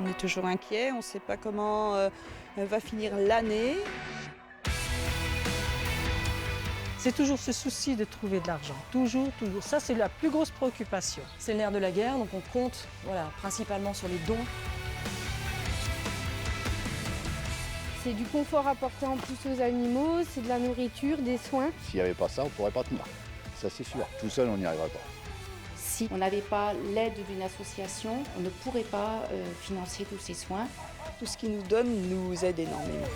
On est toujours inquiet, on ne sait pas comment va finir l'année. C'est toujours ce souci de trouver de l'argent, toujours, toujours. Ça, c'est la plus grosse préoccupation. C'est le nerf de la guerre, donc on compte principalement sur les dons. C'est du confort apporté en plus aux animaux, c'est de la nourriture, des soins. S'il n'y avait pas ça, on ne pourrait pas tenir. Ça, c'est sûr. Tout seul, on n'y arriverait pas. Si on n'avait pas l'aide d'une association, on ne pourrait pas financer tous ces soins. Tout ce qu'ils nous donnent nous aide énormément.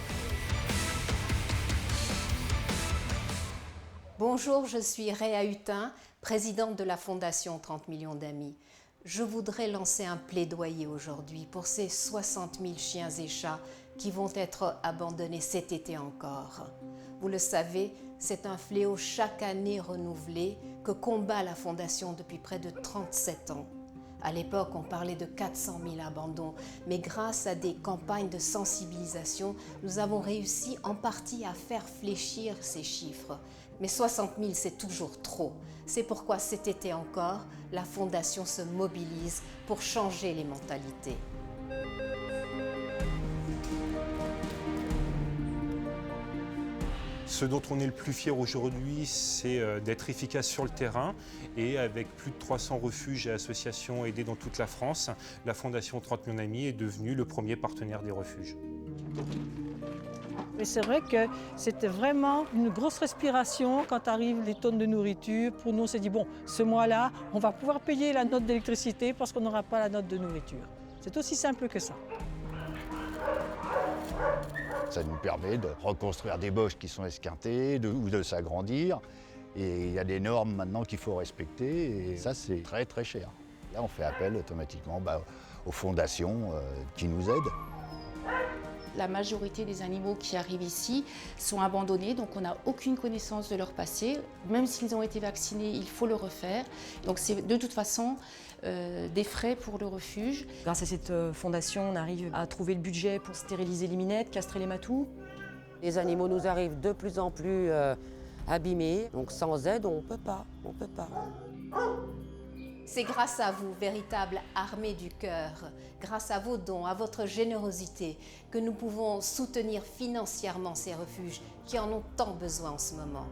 Bonjour, je suis Réa Hutin, présidente de la Fondation 30 millions d'amis. Je voudrais lancer un plaidoyer aujourd'hui pour ces 60 000 chiens et chats qui vont être abandonnés cet été encore. Vous le savez, c'est un fléau chaque année renouvelé que combat la Fondation depuis près de 37 ans. À l'époque, on parlait de 400 000 abandons, mais grâce à des campagnes de sensibilisation, nous avons réussi en partie à faire fléchir ces chiffres. Mais 60 000, c'est toujours trop. C'est pourquoi cet été encore, la Fondation se mobilise pour changer les mentalités. Ce dont on est le plus fier aujourd'hui, c'est d'être efficace sur le terrain et avec plus de 300 refuges et associations aidés dans toute la France, la Fondation 30 millions d'amis est devenue le premier partenaire des refuges. Mais c'est vrai que c'était vraiment une grosse respiration quand arrivent les tonnes de nourriture. Pour nous, on s'est dit, bon, ce mois-là, on va pouvoir payer la note d'électricité parce qu'on n'aura pas la note de nourriture. C'est aussi simple que ça. Ça nous permet de reconstruire des boches qui sont esquintées ou de s'agrandir. Et il y a des normes maintenant qu'il faut respecter et ça, c'est très très cher. Là, on fait appel automatiquement aux fondations qui nous aident. La majorité des animaux qui arrivent ici sont abandonnés, donc on n'a aucune connaissance de leur passé. Même s'ils ont été vaccinés, il faut le refaire. Donc c'est de toute façon des frais pour le refuge. Grâce à cette fondation, on arrive à trouver le budget pour stériliser les minettes, castrer les matous. Les animaux nous arrivent de plus en plus abîmés, donc sans aide, on peut pas. C'est grâce à vous, véritable armée du cœur, grâce à vos dons, à votre générosité, que nous pouvons soutenir financièrement ces refuges qui en ont tant besoin en ce moment.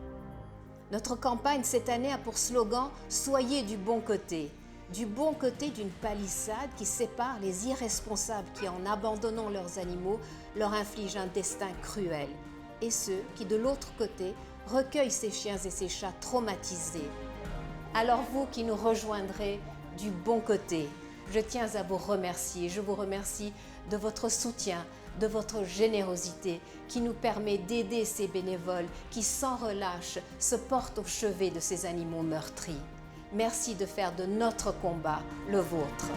Notre campagne cette année a pour slogan « Soyez du bon côté ». Du bon côté d'une palissade qui sépare les irresponsables qui, en abandonnant leurs animaux, leur infligent un destin cruel, et ceux qui, de l'autre côté, recueillent ces chiens et ces chats traumatisés. Alors vous qui nous rejoindrez du bon côté, je tiens à vous remercier. Je vous remercie de votre soutien, de votre générosité qui nous permet d'aider ces bénévoles qui, sans relâche, se portent au chevet de ces animaux meurtris. Merci de faire de notre combat le vôtre.